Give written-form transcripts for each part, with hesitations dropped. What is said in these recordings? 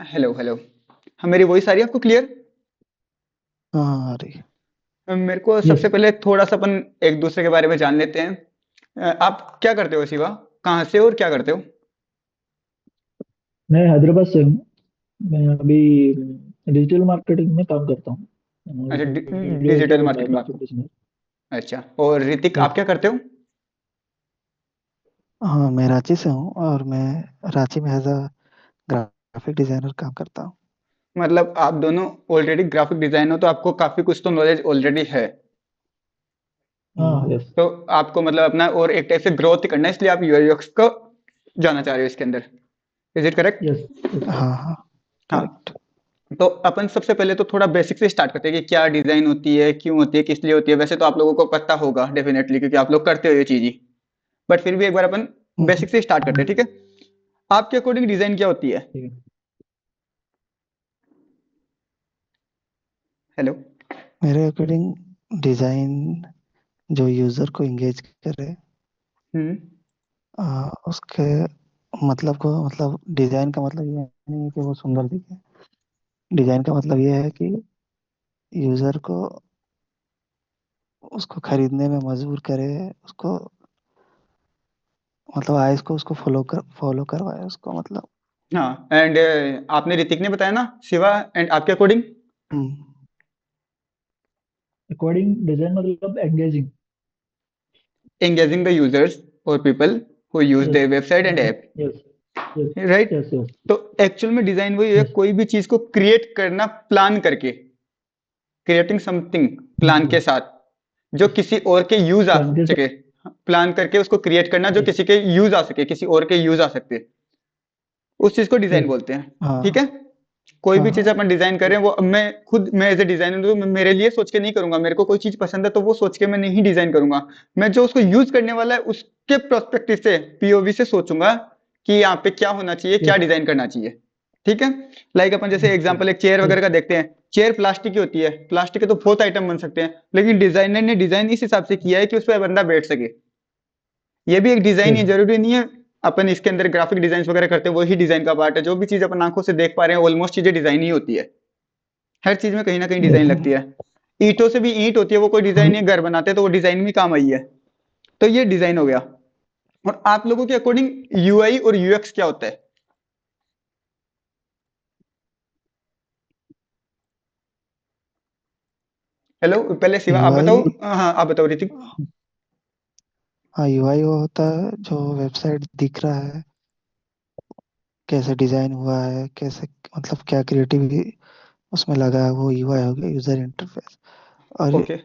Hello hello. हाँ, मेरी voice आ रही है आपको क्लियर? हाँ हाँ, आ रही है। मेरे को यस। सबसे पहले थोड़ा सा अपन एक दूसरे के बारे में जान लेते हैं। आप क्या करते हो शिवा? कहाँ से हो और क्या करते हो? मैं हैदराबाद से हूँ। मैं अभी डिजिटल मार्केटिंग में काम करता हूँ। अच्छा, वीडियो एडिटर डिजिटल और मार्केटिंग में ग्राफिक आपको। डिजाइनर। अच्छा, और ऋतिक आप यस। क्या करते हो? हाँ, मैं रांची से हूँ और मैं रांची में एज अ ग्राफिक डिजाइनर काम करता हूँ। मतलब आप दोनों ऑलरेडी ग्राफिक डिजाइन हो तो आपको काफी कुछ तो नॉलेज ऑलरेडी है। हाँ। यस। तो आपको मतलब अपना और एक टाइप से ग्रोथ करना है, इसलिए आप यूआई यूएक्स को जाना चाह रहे हो इसके अंदर। Is it correct? Yes. Yes. हाँ। हाँ हाँ। हाँ, करेक्ट। तो अपन सबसे पहले तो थोड़ा बेसिक से स्टार्ट करते हैं कि क्या डिजाइन होती है, क्यों होती है, किस लिए होती है। वैसे तो आप लोगों को पता होगा डेफिनेटली, क्योंकि आप लोग करते हो ये चीज ही। बट फिर भी एक बार अपन हम्म, बेसिक से स्टार्ट करते हैं, ठीक है? आपके अकॉर्डिंग डिजाइन क्या होती है? ठीक है। हेलो। मेरे अकॉर्डिंग डिजाइन जो यूजर को एंगेज करे, हम्म। उसके मतलब डिजाइन का मतलब ये नहीं है कि वो सुंदर दिखे। डिजाइन का मतलब ये है कि यूजर को उसको खरीदने में मजबूर करे, उसको मतलब आइस को उसको फॉलो करवाए उसको मतलब। हाँ, एंड आपने ऋतिक ने बताया ना शिवा, एंड आपके अकॉर्डिंग? अकॉर्डिंग डिजाइन मतलब एंगेजिंग। एंगेजिंग द यूजर्स और people who use yes. Their website and app. Yes. Yes. Right. Yes. Yes. तो एक्चुअल में डिजाइन वही है, यस। कोई भी चीज को क्रिएट करना प्लान करके, क्रिएटिंग समथिंग प्लान के साथ, जो किसी और के यूज आ प्लान के सके। साथ। प्लान करके उसको क्रिएट करना जो यस। किसी के यूज आ सके, किसी और के यूज आ सकते, उस चीज को डिजाइन यस। बोलते हैं। ठीक है। हाँ कोई हाँ भी चीज हाँ। अपन डिजाइन करें, वो अब मैं एज ए डिजाइनर हूं, मैं मेरे लिए सोच के नहीं करूंगा। मेरे को कोई चीज पसंद है तो वो सोच के मैं नहीं डिजाइन करूंगा। मैं जो उसको यूज करने वाला है उसके प्रोस्पेक्टिव से, पीओवी से सोचूंगा कि यहाँ पे क्या होना चाहिए, क्या यस। डिजाइन करना चाहिए। ठीक है। लाइक अपन जैसे एग्जांपल एक चेयर वगैरह यस। का देखते हैं। चेयर प्लास्टिक की होती है, प्लास्टिक के तो बहुत आइटम बन सकते हैं, लेकिन डिजाइनर ने डिजाइन इस हिसाब से किया है कि उस पर बंदा बैठ सके। ये भी एक डिजाइन है, यस। जरूरी नहीं है अपन इसके अंदर ग्राफिक डिजाइन वगैरह करते हैं वही डिजाइन का पार्ट है। जो भी चीज अपन आंखों से देख पा रहे हैं ऑलमोस्ट चीजें डिजाइन ही होती है। हर चीज में कहीं ना कहीं डिजाइन यस। लगती है। ईंटों से भी ईंट होती है, वो कोई डिजाइन हम नहीं है, घर बनाते हैं तो वो डिजाइन में काम आई है। तो ये डिजाइन हो गया। और आप लोगों के अकॉर्डिंग यूआई और यूएक्स क्या होता है? हेलो, पहले शिवा आप यूआई। बताओ। हाँ, आप बताओ ऋतिक। हाँ, यूआई वो होता है जो वेबसाइट दिख रहा है, कैसे डिजाइन हुआ है, कैसे मतलब क्या क्रिएटिविटी उसमें लगा है, वो यूआई हो गया, यूजर इंटरफेस। और ओके।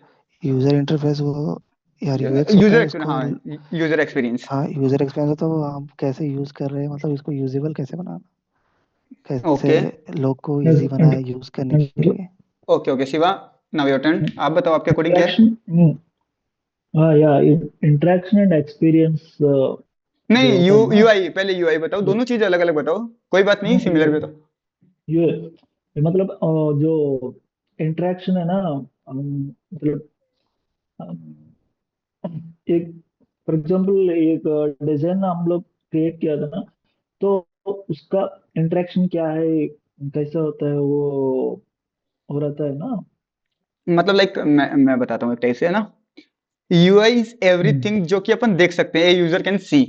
यूजर इंटरफेस वो यार यूएक्स होता यूजर है एक्सपीरियंस, उसको। हाँ, यूजर एक्सपीरियंस। हाँ, यूजर एक्सपीरियंस होता है वो हम कैसे यूज कर रहे हैं, मतलब इसको यूजेबल कैसे बनाना, कैसे ओके। लोग को इजी बनाए यूज करने के मतलब लिए। Okay okay Shiva, now your turn. आप बताओ आपके अकॉर्डिंग क्या है? इंटरेक्शन। हाँ या इंटरेक्शन एंड एक्सपीरियंस नहीं, जो होता यू है ना। यूआई पहले, यूआई बताओ, दोनों चीज अलग अलग बताओ। कोई बात नहीं, सिमिलर भी बताओ। ये मतलब जो इंटरेक्शन है ना, मतलब एक फॉर एग्जांपल एक डिजाइन हम लोग क्रिएट किया था ना, तो उसका इंटरेक्शन क्या है, कैसा होता है वो हो रहता है ना। मतलब लाइक मैं बताता हूँ एक टाइप से, है ना। UI is hmm. एवरीथिंग जो कि अपन देख सकते हैं, user can see.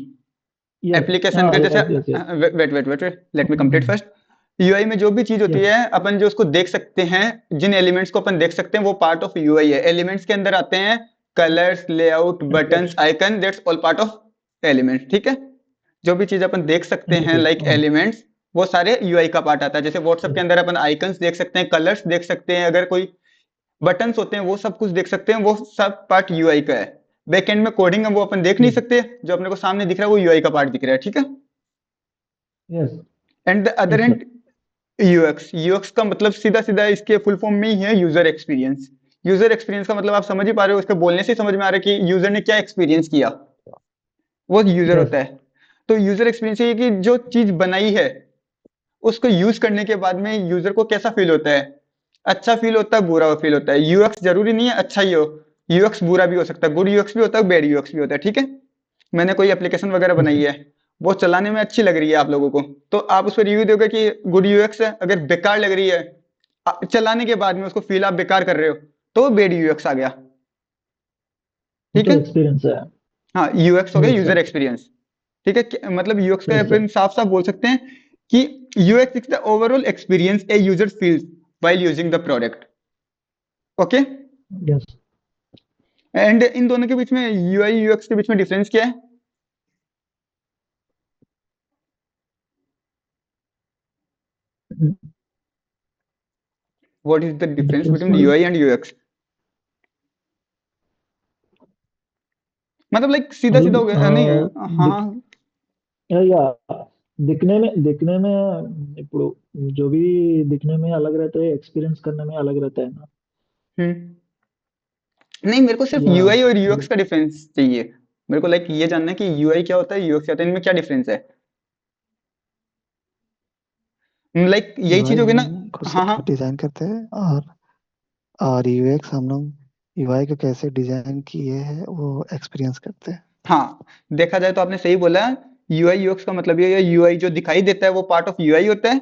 Yes. Application हाँ। का जैसे, yes. Yes. Yes. Wait wait wait wait, let me complete first. UI में जो भी चीज होती यस। है अपन जो उसको देख सकते हैं, जिन एलिमेंट्स को अपन देख सकते हैं वो पार्ट ऑफ यूआई है। एलिमेंट्स के अंदर आते हैं colours, layout, buttons, yes. Icon, that's all part of element. ठीक है। जो भी चीज अपन देख सकते हैं यस। लाइक एलिमेंट्स, वो सारे यूआई का पार्ट आता है। जैसे व्हाट्सएप के यस। अंदर अपन आइकन्स देख सकते हैं, कलर्स देख सकते हैं, अगर कोई बटन्स होते हैं वो सब कुछ देख सकते हैं, वो सब पार्ट यूआई का है। बैकएंड में कोडिंग है वो अपन देख नहीं यस। सकते, जो अपने को सामने दिख रहा है वो यूआई का पार्ट दिख रहा है। ठीक है। Yes. And the other yes sir. And UX, UX का मतलब सीधा सीधा इसके फुल फॉर्म में ही है यूजर एक्सपीरियंस। यूजर एक्सपीरियंस का मतलब आप समझ ही पा रहे हो, इसके बोलने से ही समझ में आ रहा है कि यूजर ने क्या एक्सपीरियंस किया, वो यूजर यस। होता है। तो यूजर एक्सपीरियंस ये है कि जो चीज बनाई है उसको यूज करने के बाद में यूजर को कैसा फील होता है। अच्छा फील होता है, बुरा फील होता है। यूएक्स जरूरी नहीं है अच्छा ही हो, यूएक्स बुरा भी हो सकता है, गुड यूएक्स भी होता है, बैड यूएक्स भी होता है। ठीक है। मैंने कोई एप्लीकेशन वगैरह यस बनाई सर। है, वो चलाने में अच्छी लग रही है आप लोगों को, तो आप उस पर रिव्यू दोगे कि गुड यूएक्स है। अगर बेकार लग रही है चलाने के बाद में उसको फील आप बेकार कर रहे हो, तो बेड यूएक्स आ गया। वो ठीक तो है। एक्सपीरियंस है। हाँ, यूएक्स हो गया यस यूजर सर। एक्सपीरियंस। ठीक है, मतलब यूएक्स का यस सर। अपन साफ साफ बोल सकते हैं कि UX is the overall experience a user feels while using the product. Okay. Yes. And in दोनों के बीच में, यूआई यूएक्स के बीच में डिफरेंस क्या है? What is the difference difference between मतलब? UI and UX? मतलब लाइक सीधा सीधा हो मतलब गया नहीं है। हाँ दिख हाँ। या दिखने में ఇప్పుడు जो भी दिखने में अलग रहता है, एक्सपीरियंस करने में अलग रहता है ना। हम्म। नहीं, मेरे को सिर्फ या यूआई और यूएक्स मतलब का डिफरेंस चाहिए। मेरे को लाइक ये जानना है कि यूआई क्या होता है, यूएक्स क्या होता है, इनमें क्या डिफरेंस है। लाइक यही चीज यूआई होगी हम ना। खुद से हाँ हाँ। डिजाइन करते हैं, और यूएक्स हम लोग यूआई को कैसे डिजाइन किए हैं वो एक्सपीरियंस करते हैं। हाँ, देखा जाए तो आपने सही बोला। यूआई यूएक्स का मतलब ये है, यूआई जो दिखाई देता है वो पार्ट ऑफ यूआई होता है,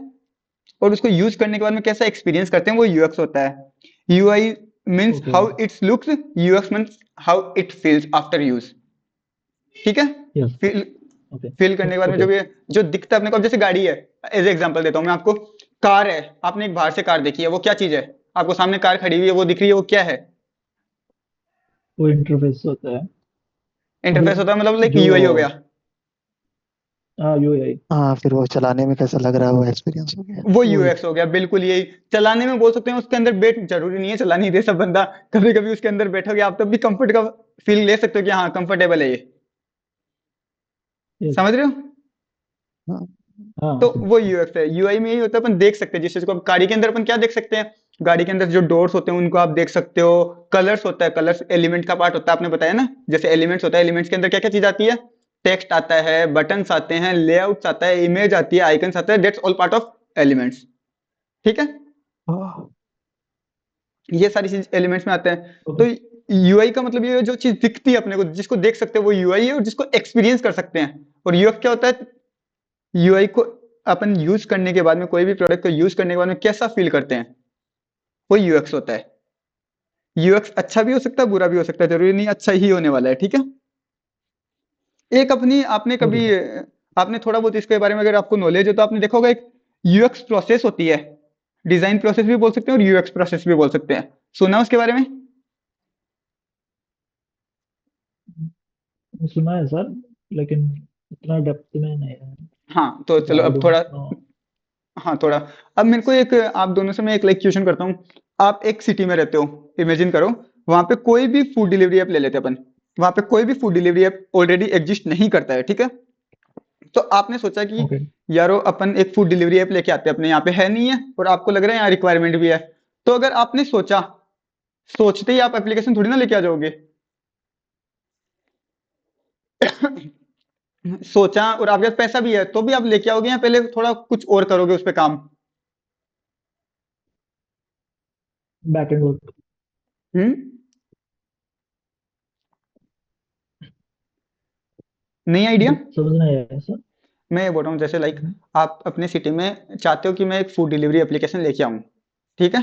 और उसको यूज करने के बाद में कैसा एक्सपीरियंस करते हैं वो यूएक्स होता है। UI means okay. How it's looks, UX means how it feels after use. ठीक है। यस। Feel okay. फील करने के बाद में ओके। जब ये जो दिखता है अपने को, अब जैसे गाड़ी है, एज एग्जांपल देता हूँ मैं आपको। कार है, आपने एक बाहर से कार देखी है, वो क्या चीज है? आपको सामने कार खड़ी हुई है वो दिख रही है, वो क्या है? वो इंटरफेस होता है। इंटरफेस मतलब होता है, मतलब लाइक जो यूआई हो गया। हाँ यूआई। हाँ, फिर वो चलाने में कैसा लग रहा है वो एक्सपीरियंस हो गया। वो वो यूएक्स हो गया, बिल्कुल यही। चलाने में बोल सकते हैं, उसके अंदर बैठ जरूरी नहीं है चलानी ही दे सब बंदा। कभी कभी उसके अंदर बैठोगे आप तब भी कंफर्ट का फील ले सकते हो कि हाँ कंफर्टेबल है ये। यस। समझ रहे हो? हाँ। हाँ तो समझ वो गया। यूएक्स है। यूआई में यही होता है, अपन देख सकते हैं जिस चीज को। अब गाड़ी के अंदर अपन क्या देख सकते हैं? गाड़ी के अंदर जो डोर्स होते हैं उनको आप देख सकते हो। कलर्स होता है, कलर्स एलिमेंट का पार्ट होता है, आपने बताया ना। जैसे एलिमेंट्स होता है, एलिमेंट्स के अंदर क्या क्या चीज आती है? टेक्स्ट आता है, बटन्स आते हैं, लेआउट्स आता है, इमेज आती है, आइकन्स आता है, that's all part of elements. ठीक है। हाँ। ये सारी चीज एलिमेंट्स में आते हैं। तो ओके। यूआई का मतलब ये है, जो चीज दिखती है अपने को, जिसको देख सकते हैं वो यूआई है, और जिसको एक्सपीरियंस कर सकते हैं। और यूएक्स क्या होता है? यूआई को अपन यूज करने के बाद में, कोई भी प्रोडक्ट को यूज करने के बाद में कैसा फील करते हैं, वो यूएक्स होता है। यूएक्स अच्छा भी हो सकता है, बुरा भी हो सकता है, जरूरी नहीं अच्छा ही होने वाला है। ठीक है। एक अपनी आपने ओके कभी सर। आपने थोड़ा बहुत इसके बारे में अगर आपको नॉलेज हो तो आपने देखा होगा, एक यूएक्स प्रोसेस होती है। डिजाइन प्रोसेस भी बोल सकते हैं और यूएक्स प्रोसेस भी बोल सकते हैं। सुना उसके बारे में? सुना है सर, लेकिन इतना डेप्थ में नहीं है। हाँ तो तो चलो आई अब डोंट थोड़ा। नो। हाँ थोड़ा। अब मेरे को एक, आप दोनों से मैं एक लाइक क्वेश्चन करता हूँ। आप एक सिटी में रहते हो, इमेजिन करो। वहां पे कोई भी फूड डिलीवरी ऐप ले लेते हैं अपन। वहां पे कोई भी food delivery app already exist नहीं करता है। ठीक है। तो आपने सोचा कि ओके। यारो अपन एक फूड डिलीवरी ऐप लेके आते हैं, अपने यहाँ पे है नहीं है, और आपको लग रहा है यहाँ रिक्वायरमेंट भी है। तो अगर आपने सोचा, सोचते ही आप एप्लीकेशन थोड़ी ना लेके आ जाओगे। सोचा और आपके पास पैसा भी है तो भी आप लेके आओगे, या पहले थोड़ा कुछ और करोगे उस पे काम? Back end work. हम्म। नहीं आइडिया। समझ नहीं आया सर। मैं ये बोल रहा हूँ, जैसे लाइक आप अपने सिटी में चाहते हो कि मैं एक फूड डिलीवरी एप्लीकेशन लेके आऊँ। ठीक है।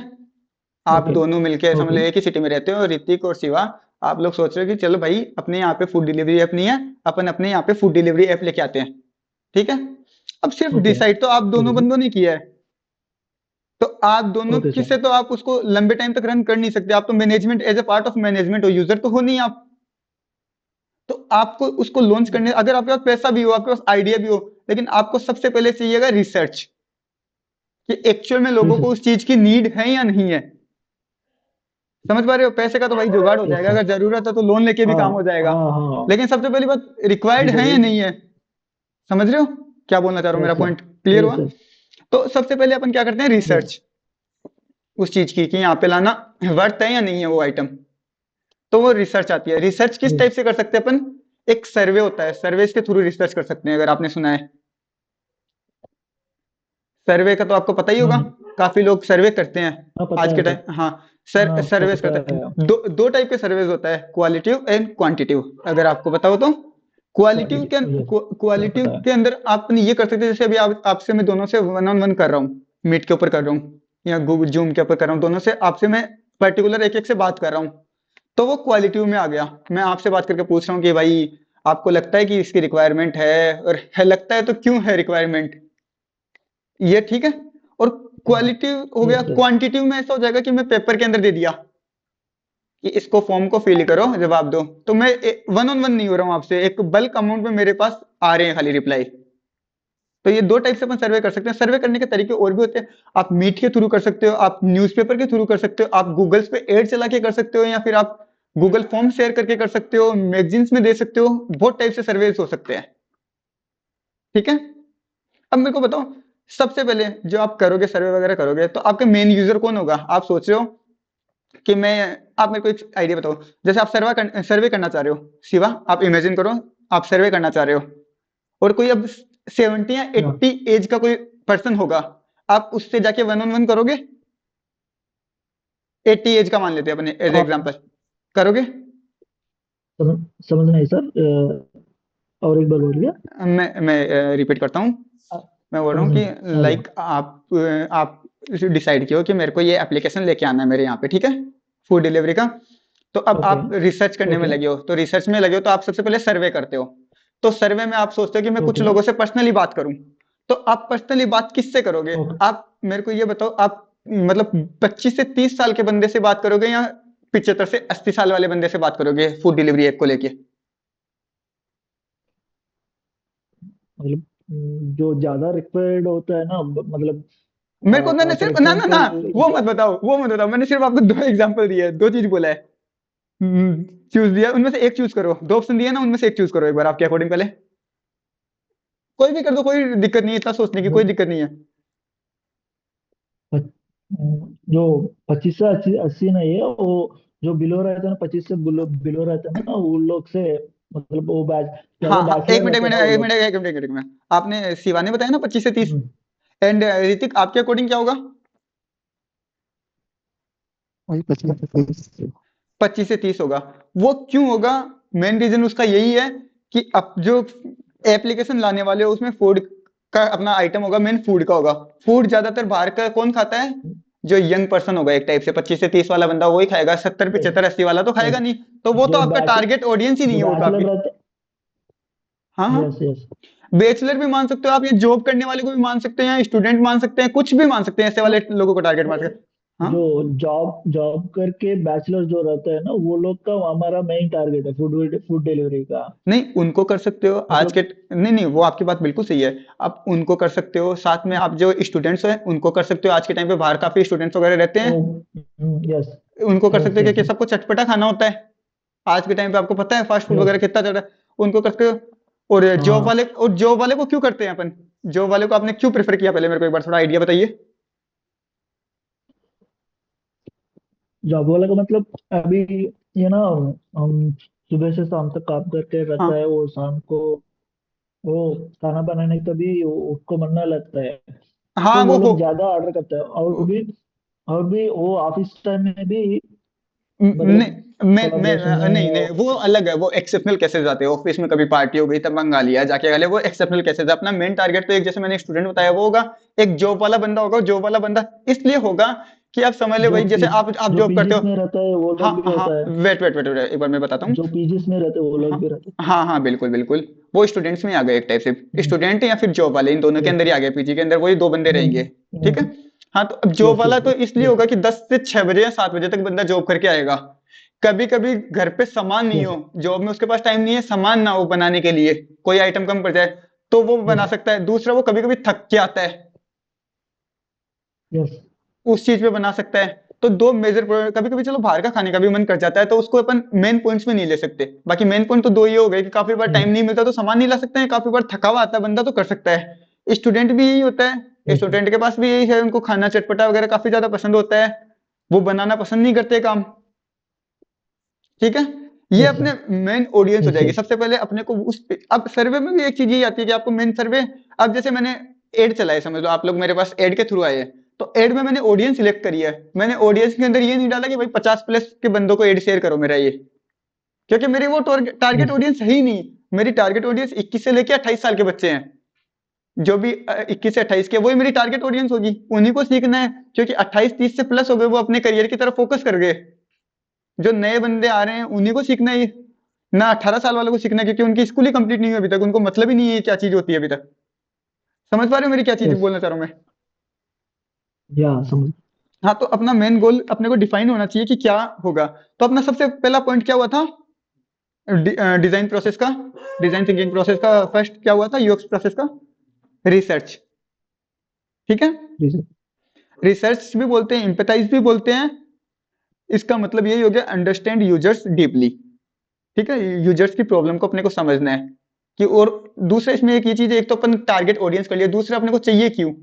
आप ओके। दोनों मिलके समझ लो ओके। एक ही सिटी में रहते हो, ऋतिक और शिवा। आप लोग सोच रहे हो कि चलो भाई अपने यहाँ पे फूड डिलीवरी ऐप नहीं है, अपन अपने यहाँ पे फूड डिलीवरी ऐप लेके आते हैं। ठीक है। अब सिर्फ ओके। डिसाइड तो आप ओके दोनों सर। बंदों ने किया है। तो आप दोनों ओके सर। किससे तो आप उसको लंबे टाइम तक रन कर नहीं सकते। आप तो management, as a part of management हो, यूजर तो हो नहीं आप। तो आपको उसको लॉन्च करने, अगर आपके पास पैसा भी हो, आपके पास आइडिया भी हो, लेकिन आपको सबसे पहले चाहिएगा रिसर्च, कि एक्चुअल में लोगों को रिसर्च। उस चीज की नीड है या नहीं है। समझ पा रहे हो? पैसे का तो भाई जुगाड़ हो यस जाएगा, सर। अगर जरूरत है तो लोन लेके भी हाँ। काम हो जाएगा। हाँ हाँ। लेकिन सबसे पहली बात, रिक्वायर्ड है या जरूर। नहीं है। समझ रहे हो क्या बोलना चाह रहा हूँ? मेरा yes sir. Point clear yes हुआ? सर। तो सबसे पहले अपन क्या करते हैं, यस। रिसर्च उस चीज की, कि यहाँ पे लाना वर्थ है या नहीं है वो आइटम। तो वो रिसर्च आती है। रिसर्च किस यस। टाइप से कर सकते हैं अपन? एक सर्वे होता है, सर्वे के थ्रू रिसर्च कर सकते हैं, अगर आपने सुना है। सर्वे का तो आपको पता ही होगा। हाँ। काफी लोग सर्वे करते हैं हाँ पता आज है के सर। टाइम। हाँ, सर हाँ सर्वेस पता करते है। हैं। दो दो टाइप के सर्वेस होता है, क्वालिटिव एंड क्वांटिटिव, अगर आपको बताओ तो। क्वालिटिव क्वालिटी, के यस, क्या क्वालिटिव पता है। के अंदर आपने ये कर सकते हैं, जैसे अभी आपसे मैं दोनों से वन ऑन वन कर रहा हूँ, मीट के ऊपर कर रहा हूँ या गूगल जूम के ऊपर कर रहा हूँ, दोनों से आपसे मैं पर्टिकुलर एक एक से बात कर रहा हूँ, तो वो क्वालिटिव में आ गया। मैं आपसे बात करके पूछ रहा हूँ कि भाई आपको लगता है कि इसकी रिक्वायरमेंट है, और है लगता है तो क्यों है रिक्वायरमेंट, ये ठीक है। और क्वालिटिव हो गया। Yes yes. क्वांटिटिव में ऐसा हो जाएगा कि मैं पेपर के अंदर दे दिया कि इसको फॉर्म को फिल करो, जवाब दो, तो मैं वन ऑन वन नहीं हो रहा हूँ आपसे, एक बल्क अमाउंट में मेरे पास आ रहे हैं खाली रिप्लाई। तो ये दो टाइप से अपन सर्वे कर सकते हैं। सर्वे करने के तरीके और भी होते हैं। आप मीट के थ्रू कर सकते हो, आप न्यूज़पेपर के थ्रू कर सकते हो, आप गूगल्स पे एड चला के कर सकते हो, या फिर आप गूगल फॉर्म शेयर करके कर सकते हो, मैगजीन्स में दे सकते हो। बहुत टाइप से सर्वेस हो सकते हैं। ठीक है। अब मेरे को बताओ, सबसे पहले जो आप करोगे सर्वे वगैरह करोगे, तो आपका मेन यूजर कौन होगा? आप सोच रहे हो कि मैं, आप मेरे को एक आइडिया बताओ। जैसे आप सर्वे करना चाह रहे हो, शिवा, आप इमेजिन करो, आप सर्वे करना चाह रहे हो, और कोई अब 70 या या 80 एज का कोई पर्सन होगा, आप उससे जाके वन ऑन वन करोगे? 80 एज का मान लेते हैं अपने एज हाँ, एग्जांपल, करोगे? समझ समझ नहीं सर, और एक बार बोलिए। मैं रिपीट करता हूँ। अ, मैं बोल रहा समझ हूँ नहीं। कि हाँ लाइक आप डिसाइड किया हो कि मेरे को ये एप्लीकेशन लेके आना है मेरे यहाँ पे, ठीक है, फूड डिलीवरी का। तो अब ओके आप रिसर्च करने में ओके लगे हो, तो रिसर्च में लगे हो तो आप सबसे पहले सर्वे करते हो। तो सर्वे में आप सोचते हो कि मैं कुछ ओके लोगों से पर्सनली बात करूं। तो आप पर्सनली बात किससे करोगे? ओके। आप मेरे को ये बताओ, आप मतलब 25 से 30 साल के बंदे से बात करोगे, या 75 से 80 साल वाले बंदे से बात करोगे फूड डिलीवरी ऐप को लेके? मतलब जो ज्यादा रिक्वायर्ड होता है ना, मतलब मेरे को मैंने फॉर सिर्फ ना ना ना, एग्जांपल। वो मत बताओ, मैंने सिर्फ आपको दो एग्जांपल दिए हैं, दो चीज बोला है। चूज दिया, उनमें से एक चूज करो, दो ऑप्शन दिए ना, उनमें से एक चूज करो एक बार आपके अकॉर्डिंग पहले। कोई भी कर दो, कोई दिक्कत नहीं है, इतना सोचने की कोई दिक्कत नहीं है। जो 25 से 80 नहीं है वो, जो बिलो रहता है ना, 25 से बिलो बिलो रहता है ना, उन लोग से, मतलब वो बैच, हाँ ज्यादा हाँ, एक बैचलर मिनट एक रहते हैं मिनट ना वो एक लोग। मिनट एक मिनट एक मिनट एक मिनट, आपने शिवा ने बताया ना 25 से 30, हम्म, एंड ऋतिक आपके अकॉर्डिंग क्या होगा? वही 25 से 30। 25 से 30 होगा। वो क्यों होगा? मेन रीजन उसका यही है कि अब जो एप्लीकेशन लाने वाले हो उसमें फूड का अपना आइटम होगा, मेन फूड का होगा। फूड ज्यादातर बाहर का कौन खाता है? जो यंग पर्सन होगा एक टाइप से, 25 से 30 वाला बंदा वही खाएगा, 70 यस 75 80 वाला तो खाएगा यस। नहीं। तो वो तो जो आपका बैच टारगेट ऑडियंस ही नहीं जो है वो तो आपकी। बैचलर रहते। हाँ हाँ, यस यस। बैचलर भी मान सकते हो आप, या जॉब करने वाले को भी मान सकते हैं, या स्टूडेंट मान सकते हैं, कुछ भी मान सकते हैं, ऐसे वाले लोगों को टारगेट मार सकते हैं। हाँ, जो जॉब जॉब करके बैचलर जो रहते हैं ना, वो लोग का हमारा मेन टारगेट है फूड फूड डिलीवरी का। नहीं उनको कर सकते हो आज के, मतलब नहीं नहीं, वो आपकी बात बिल्कुल सही है। आप उनको कर सकते हो, साथ में आप जो स्टूडेंट्स हैं उनको कर सकते हो, आज के टाइम पे बाहर काफी स्टूडेंट्स वगैरह रहते हैं, यस उनको कर यस सकते हो, यस। क्योंकि सबको चटपटा खाना होता है आज के टाइम पे, आपको पता है फास्ट फूड यस। वगैरह कितना चल रहा है, उनको करते हो। और हाँ, जॉब वाले को क्यों करते हैं अपन? जॉब वाले को आपने क्यों प्रेफर किया, पहले मेरे को एक बार थोड़ा आइडिया बताइए। जॉब वाला का मतलब, अभी ये ना, हम सुबह से शाम तक काम करके रहता है, हाँ वो शाम को वो खाना बनाने का भी उसको मन ना लगता है, हाँ, तो वो वो हो, लोग ज्यादा ऑर्डर करते हैं। और भी वो ऑफिस टाइम में भी, नहीं, मतलब मैं कोलैबोरेशन नहीं में नहीं, वो अलग है, वो एक्सेप्शनल केसेस आते हैं, ऑफिस में कभी पार्टी हो गई तब मंगा लिया जाके खा लिया, वो एक्सेप्शनल केसेस है। अपना मेन टारगेट तो एक, जैसे मैंने स्टूडेंट बताया वो होगा, एक जॉब वाला बंदा होगा। जॉब वाला बंदा इसलिए होगा कि आप समझ ले भाई, जैसे आप जो जॉब करते हो। पीजीस में रहता है वो हाँ लोग भी हाँ, होता है। वेट एक बार मैं बताता हूँ। जो पीजीस में रहते हैं वो लोग हाँ भी रहते हाँ हाँ, बिल्कुल बिल्कुल, वो स्टूडेंट्स में आ गए एक टाइप से, हैं। स्टूडेंट या फिर जॉब वाले, इन दोनों के यस। अंदर ही आ गए, पीजी के अंदर वही दो बंदे रहेंगे। ठीक है। हाँ, तो अब जॉब यस वाला यस तो यस इसलिए यस होगा कि 10 से 6 बजे या 7 बजे तक बंदा जॉब करके आएगा। कभी कभी घर पे सामान नहीं यस हो, जॉब में उसके पास टाइम नहीं है, सामान ना हो बनाने के लिए, कोई आइटम कम पड़ जाए, तो वो बना यस सकता है। दूसरा, वो कभी कभी थक के आता है, यस उस चीज पे बना सकता है। तो दो मेजर, कभी कभी चलो बाहर का खाने का भी मन कर जाता है, तो उसको अपन मेन पॉइंट्स में नहीं ले सकते। बाकी मेन पॉइंट तो दो ये हो गए कि काफी बार टाइम नहीं मिलता तो सामान नहीं ला सकते हैं, काफी बार थका हुआ आता है बंदा तो कर सकता है। स्टूडेंट भी यही होता है, यस स्टूडेंट के पास भी यही है, उनको खाना चटपटा वगैरह काफी ज्यादा पसंद होता है, वो बनाना पसंद नहीं करते काम। ठीक है। ये यस अपने मेन ऑडियंस हो यस जाएगी। यस। सबसे पहले अपने को उस पे, अब सर्वे में भी एक चीज यही आती है कि आपको मेन सर्वे, अब जैसे मैंने एड चलाए, समझ लो आप लोग मेरे पास एड के थ्रू आए हैं, तो एड में मैंने ऑडियंस सिलेक्ट करी है। मैंने ऑडियंस के अंदर ये नहीं डाला कि भाई 50 प्लस के बंदों को एड शेयर करो मेरा ये, क्योंकि मेरी वो टारगेट ऑडियंस है ही नहीं। मेरी टारगेट ऑडियंस 21 से लेके 28 साल के बच्चे हैं, जो भी 21 से 28 के, वही मेरी टारगेट ऑडियंस होगी, उन्हीं को सीखना है, क्योंकि 28-30 से प्लस हो गए, वो अपने करियर की तरफ फोकस कर गए। जो नए बंदे आ रहे हैं उन्हीं को सीखना है, ना 18 साल वालों को सीखना है, क्योंकि उनकी स्कूल ही कंप्लीट नहीं हुई अभी तक, उनको मतलब ही नहीं है ये क्या चीज होती है अभी तक। समझ पा रहे हो मेरी क्या चीज यस, बोलना चाह रहा हूँ मैं? या समझ। हाँ, तो अपना मेन गोल अपने को डिफाइन होना चाहिए कि क्या होगा। तो अपना सबसे पहला पॉइंट क्या हुआ था? डिजाइन प्रोसेस का, डिजाइन थिंकिंग प्रोसेस का फर्स्ट क्या हुआ था? यूएक्स प्रोसेस का रिसर्च। ठीक है, जी सर। रिसर्च भी बोलते हैं, एम्पैथाइज भी बोलते हैं। इसका मतलब यही हो गया अंडरस्टैंड यूजर्स डीपली। ठीक है, यूजर्स की प्रॉब्लम को अपने को समझना है कि, और दूसरा इसमें एक ये चीज है, एक तो अपन टारगेट ऑडियंस कर लिया, दूसरा अपने को चाहिए क्यों,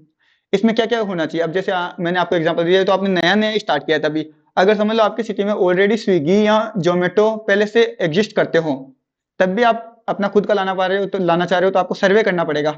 इसमें क्या क्या होना चाहिए। अब जैसे मैंने आपको एग्जांपल दिया, तो आपने नया नया स्टार्ट किया है तभी, अगर समझ लो आपकी सिटी में ऑलरेडी स्विगी या जोमेटो पहले से एग्जिस्ट करते हो, तब भी आप अपना खुद का लाना पा रहे हो, तो लाना चाह रहे हो, तो आपको सर्वे करना पड़ेगा।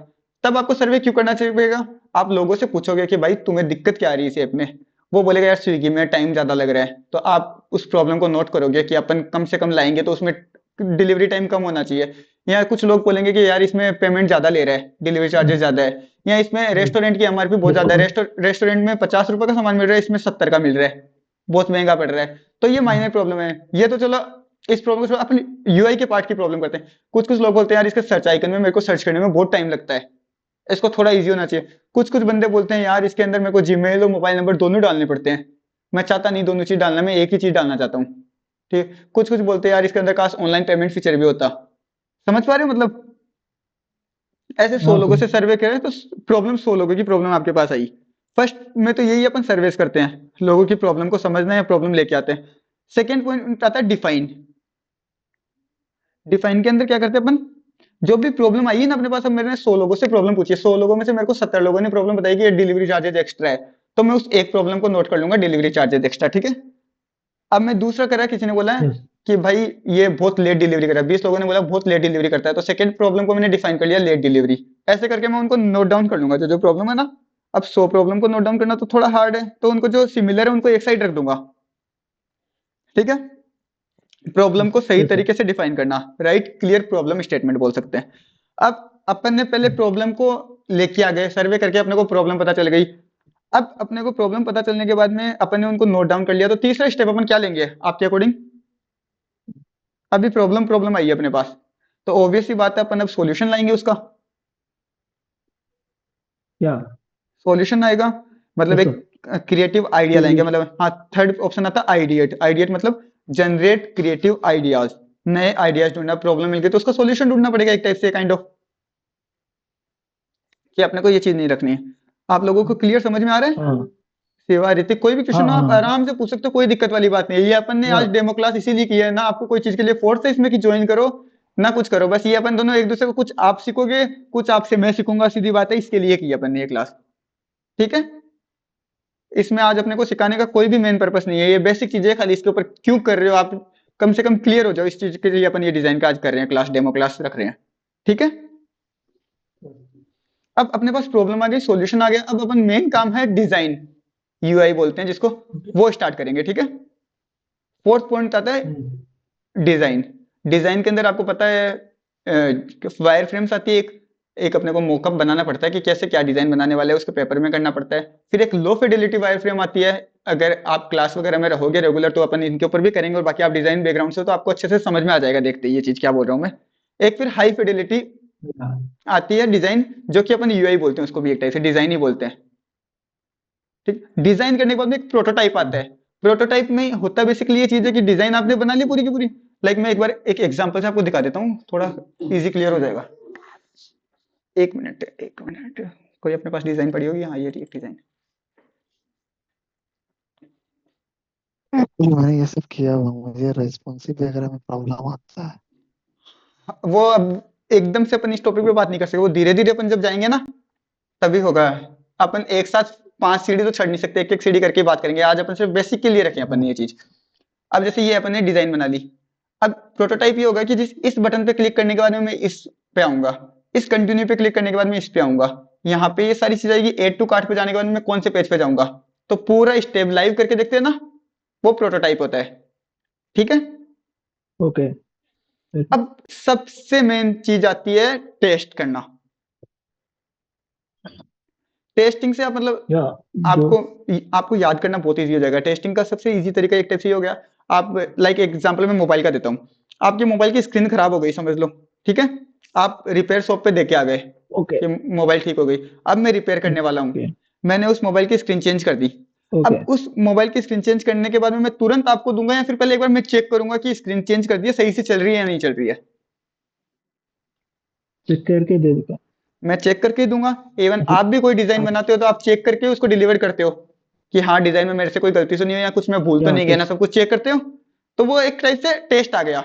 तब आपको सर्वे क्यों करना चाहिए? आप लोगों से पूछोगे कि भाई तुम्हें दिक्कत क्या आ रही है इस ऐप में, वो बोलेगा यार स्विगी में टाइम ज्यादा लग रहा है, तो आप उस प्रॉब्लम को नोट करोगे कि अपन कम से कम लाएंगे तो उसमें डिलीवरी टाइम कम होना चाहिए। या कुछ लोग बोलेंगे कि यार इसमें पेमेंट ज्यादा ले रहा है, डिलीवरी चार्जेस ज्यादा है, या इसमें रेस्टोरेंट की एमआरपी बहुत ज्यादा है, रेस्टोरेंट में 50 रुपए का सामान मिल रहा है, इसमें 70 का मिल रहा है, बहुत महंगा पड़ रहा है। तो ये माइनर प्रॉब्लम है, ये तो चलो इस प्रॉब्लम को अपनी यूआई के पार्ट की प्रॉब्लम करते हैं। कुछ कुछ लोग बोलते हैं यार इसके सर्च आइकन में मेरे को सर्च करने में बहुत टाइम लगता है, इसको थोड़ा इजी होना चाहिए। कुछ कुछ बंदे बोलते हैं यार इसके अंदर मेरे को जीमेल और मोबाइल नंबर दोनों डालने पड़ते हैं, मैं चाहता नहीं दोनों चीज डालना, मैं एक ही चीज डालना चाहता हूँ। ठीक, कुछ कुछ बोलते हैं यार इसके अंदर काश ऑनलाइन पेमेंट फीचर भी होता। समझ पा रहे हो मतलब? ऐसे 100 हाँ लोगों सर। से सर्वे करें तो प्रॉब्लम 100 लोगों की प्रॉब्लम आपके पास आई। फर्स्ट में तो यही अपन सर्वेस करते हैं, लोगों की प्रॉब्लम को समझना है, प्रॉब्लम लेके आते हैं। सेकेंड पॉइंट आता है डिफाइन। डिफाइन के अंदर क्या करते हैं अपन, जो भी प्रॉब्लम आई है ना अपने पास, अब मैंने 100 लोगों से प्रॉब्लम पूछी है, 100 लोगों में से मेरे को 70 लोगों ने प्रॉब्लम बताई कि ये डिलीवरी चार्जेस एक्स्ट्रा है, तो मैं उस एक प्रॉब्लम को नोट कर लूंगा, डिलीवरी चार्जेस एक्स्ट्रा। ठीक है, अब मैं दूसरा करा, किसी ने बोला है यस। कि भाई ये बहुत लेट डिलीवरी कर रहा है, 20 लोगों ने बोला बहुत लेट डिलीवरी करता है, तो सेकंड प्रॉब्लम को मैंने डिफाइन कर लिया, लेट डिलीवरी। ऐसे करके मैं उनको नोट डाउन कर लूंगा जो जो प्रॉब्लम है ना। अब 100 प्रॉब्लम को नोट डाउन करना तो थोड़ा हार्ड है, तो उनको जो सिमिलर है उनको एक साइड रख दूंगा। ठीक है, प्रॉब्लम को सही यस सर। तरीके से डिफाइन करना, राइट, क्लियर प्रॉब्लम स्टेटमेंट बोल सकते हैं। अब अपन ने पहले प्रॉब्लम को लेके आ गए, सर्वे करके अपने को प्रॉब्लम पता चल गई। अब अपने को प्रॉब्लम पता चलने के बाद में अपन ने उनको नोट डाउन कर लिया, तो तीसरा स्टेप अपन क्या लेंगे आपके अकॉर्डिंग? अभी प्रॉब्लम प्रॉब्लम आई है अपने पास, तो ऑब्वियस सी बात है अपन अब सॉल्यूशन लाएंगे उसका। या। सॉल्यूशन आएगा, मतलब यस एक सर। क्रिएटिव आइडिया लाएंगे, सोल्यूशन। मतलब हाँ, थर्ड ऑप्शन आता है आइडिएट। आइडिएट मतलब जनरेट क्रिएटिव आइडियाज, नए आइडियाज ढूंढना। प्रॉब्लम मिल गई तो उसका सॉल्यूशन ढूंढना पड़ेगा एक टाइप से, काइंड ऑफ, कि अपने को ये चीज नहीं रखनी है। आप लोगों को क्लियर समझ में आ रहा है? हाँ सेवा ऋतिक, कोई भी हाँ क्वेश्चन हो आप हाँ। आराम से पूछ सकते हो, कोई दिक्कत वाली बात नहीं है। ये अपन ने या। आज डेमो क्लास इसीलिए किया है ना, आपको कोई चीज के लिए फोर्स है इसमें कि ज्वाइन करो ना कुछ करो, बस ये अपन दोनों एक दूसरे को, कुछ आप सीखोगे कुछ आपसे मैं सीखूंगा, सीधी बात है, इसके लिए की अपन ने ये क्लास। ठीक है, इसमें आज अपने को सिखाने का कोई भी मेन पर्पस नहीं है, ये बेसिक चीजें है, खाली इसके ऊपर क्यों कर रहे हो आप, कम से कम क्लियर हो जाओ इस चीज के लिए अपन ये डिजाइन का आज कर रहे हैं, क्लास डेमो क्लास रख रहे हैं। ठीक है, अब अपने पास प्रॉब्लम आ गई, सॉल्यूशन आ गया, अब अपन मेन काम है डिजाइन, यूआई बोलते हैं जिसको, वो स्टार्ट करेंगे। ठीक है, फोर्थ पॉइंट आता है डिजाइन। डिजाइन के अंदर आपको पता है वायर फ्रेम्स आती है, एक एक अपने को मोकअप बनाना पड़ता है कि कैसे क्या डिजाइन बनाने वाले हैं, उसको पेपर में करना पड़ता है। फिर एक लो फिडेलिटी वायर फ्रेम आती है, अगर आप क्लास वगैरह में रहोगे रेगुलर तो अपन इनके ऊपर भी करेंगे, और बाकी आप डिजाइन बैकग्राउंड से तो आपको अच्छे से समझ में आ जाएगा देखते ही ये चीज क्या बोल रहा हूँ मैं। एक फिर हाई फिडेलिटी आती है डिजाइन, जो कि अपन यूआई बोलते हैं, उसको भी एक टाइप से डिजाइन ही बोलते हैं। ठीक, डिजाइन करने के बाद में एक प्रोटोटाइप आता है। प्रोटोटाइप में होता बेसिकली ये चीज है कि डिजाइन आपने बना ली पूरी की पूरी। लाइक मैं एक बार एक एग्जांपल से आपको दिखा देता हूँ, थोड़ा इजी क्लियर हो जाएगा। एक मिनट एक मिनट, कोई अपने पास डिजाइन पड़ी होगी? हाँ ये एक डिजाइन। मैंने ये सब किया हुआ, मुझे रेस्पॉन्सिव वगैरह में प्रॉब्लम आता है। वो अब एकदम से अपन इस टॉपिक पे बात नहीं कर सकते, वो धीरे धीरे अपन जब जाएंगे ना तभी होगा। अपन एक साथ 5 सीढ़ी तो चढ़ नहीं सकते, एक एक सीढ़ी करके बात करेंगे। आज अपन सिर्फ बेसिक के लिए रखें अपन ने ये चीज। अब जैसे ये अपन ने डिजाइन बना ली, अब प्रोटोटाइप ये होगा कि जिस इस बटन पे क्लिक करने के बाद में मैं इस पे आऊंगा, इस कंटिन्यू पे क्लिक करने के बाद में इस पे आऊंगा, यहाँ पे ये सारी चीज आएगी, एड टू कार्ट पे जाने के बाद में मैं कौन से पेज पे जाऊंगा, तो पूरा स्टेप लाइव करके देखते हैं ना, वो प्रोटोटाइप होता है। ठीक है, ओके। अब सबसे मेन चीज आती है टेस्ट करना। टेस्टिंग से आप मतलब या जो आपको आपको याद करना बहुत इजी हो जाएगा। टेस्टिंग का सबसे इजी तरीका एक टाइप से ये हो गया। आप लाइक एग्जांपल मैं मोबाइल का देता हूँ। आपके मोबाइल की स्क्रीन खराब हो गई समझ लो, ठीक है। आप रिपेयर शॉप पे दे के आ गए ओके कि मोबाइल ठीक हो गई। अब मैं रिपेयर करने वाला हूँ। ओके मैंने उस मोबाइल की स्क्रीन चेंज कर दी। ओके अब उस मोबाइल की स्क्रीन चेंज करने के बाद में मैं तुरंत आपको दूंगा या फिर पहले एक बार मैं चेक करूंगा कि स्क्रीन चेंज कर दी है, सही से चल रही है या नहीं चल रही है। चेक करके दे देगा। मैं चेक करके ही दूंगा। इवन मतलब आप भी कोई डिजाइन आप बनाते हो तो आप चेक करके उसको डिलीवर करते हो कि हाँ डिजाइन में मेरे से कोई गलती तो नहीं है या कुछ मैं भूल तो या नहीं गया ना, टेस्ट सब कुछ चेक करते हो। तो वो एक टाइप से टेस्ट आ गया।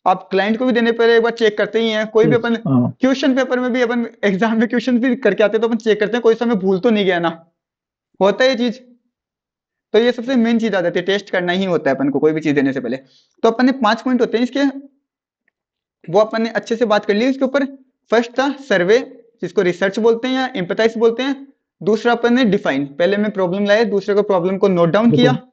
आप क्लाइंट को भी देने पर एक बार चेक करते ही हैं। कोई भी अपन टेस्ट हाँ क्वेश्चन पेपर में भी अपन एग्जाम में क्वेश्चन भी करके आते हैं तो अपन चेक करते हैं कोई समय भूल तो नहीं गया ना, होता है ये चीज। तो ये सबसे मेन चीज आ जाती है, टेस्ट करना ही होता है अपन को कोई भी चीज देने से पहले। तो अपन ने 5 पॉइंट होते हैं इसके, वो अपन ने अच्छे से बात कर ली इसके ऊपर। फर्स्ट था सर्वे, जिसको रिसर्च बोलते हैं या एम्पैथाइज बोलते हैं। दूसरा अपन ने डिफाइन, पहले में प्रॉब्लम लाए, दूसरे को प्रॉब्लम को नोट डाउन किया। डिफाइन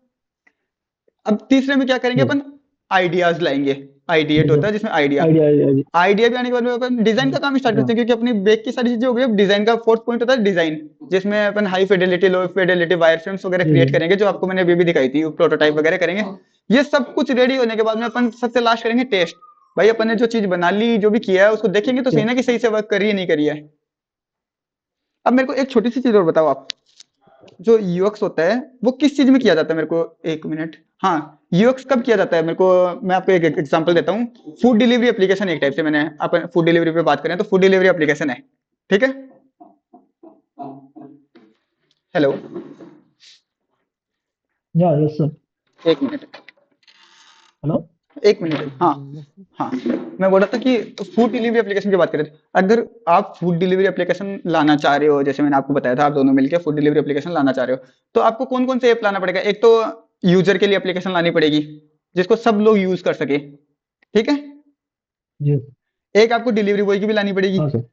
अब तीसरे में क्या करेंगे यस अपन, आइडियाज लाएंगे। आइडिएट होता डिफाइन है जिसमें आइडिया। आइडिया आइडिया आइडिया भी आने के बाद में अपन डिजाइन का काम स्टार्ट हाँ करते हैं, क्योंकि अपनी बेक की सारी चीजें हो गई। अब डिजाइन का फोर्थ पॉइंट होता है डिजाइन, जिसमें अपन हाई फिडेलिटी लो फिडेलिटी वायर फ्रेम्स वगैरह क्रिएट डिजाइन करेंगे, जो आपको मैंने अभी भी दिखाई थी, प्रोटोटाइप वगैरह करेंगे। ये सब कुछ रेडी होने के बाद में अपन सबसे लास्ट करेंगे टेस्ट। भाई अपन ने जो चीज बना ली, जो भी किया है, उसको देखेंगे तो सही ना कि सही से वर्क कर रही है नहीं करी है। अब मेरे को एक छोटी सी चीज और बताओ आप, जो यूएक्स होता है वो किस चीज में किया जाता है मेरे को, एक मिनट। हाँ, यूएक्स कब किया जाता है मेरे को, मैं आपको एक एग्जांपल देता हूँ। फूड डिलीवरी एप्लीकेशन एक टाइप से, मैंने अपन फूड डिलीवरी पे बात करें तो फूड डिलीवरी एप्लीकेशन है, ठीक है। हेलो, या यस सर एक मिनट, हेलो एक मिनट, हाँ। हाँ, मैं बोल रहा था कि फूड डिलीवरी एप्लीकेशन की बात करें, अगर आप फूड डिलीवरी एप्लीकेशन लाना चाह रहे हो, जैसे मैंने आपको बताया था, आप दोनों मिलकर फूड डिलीवरी एप्लीकेशन लाना चाह रहे हो, तो आपको कौन कौन से ऐप लाना पड़ेगा। एक तो यूजर के लिए एप्लीकेशन लानी पड़ेगी, जिसको सब लोग यूज कर सके, ठीक है। जी एक आपको डिलीवरी बॉय की भी लानी पड़ेगी, हाँ सर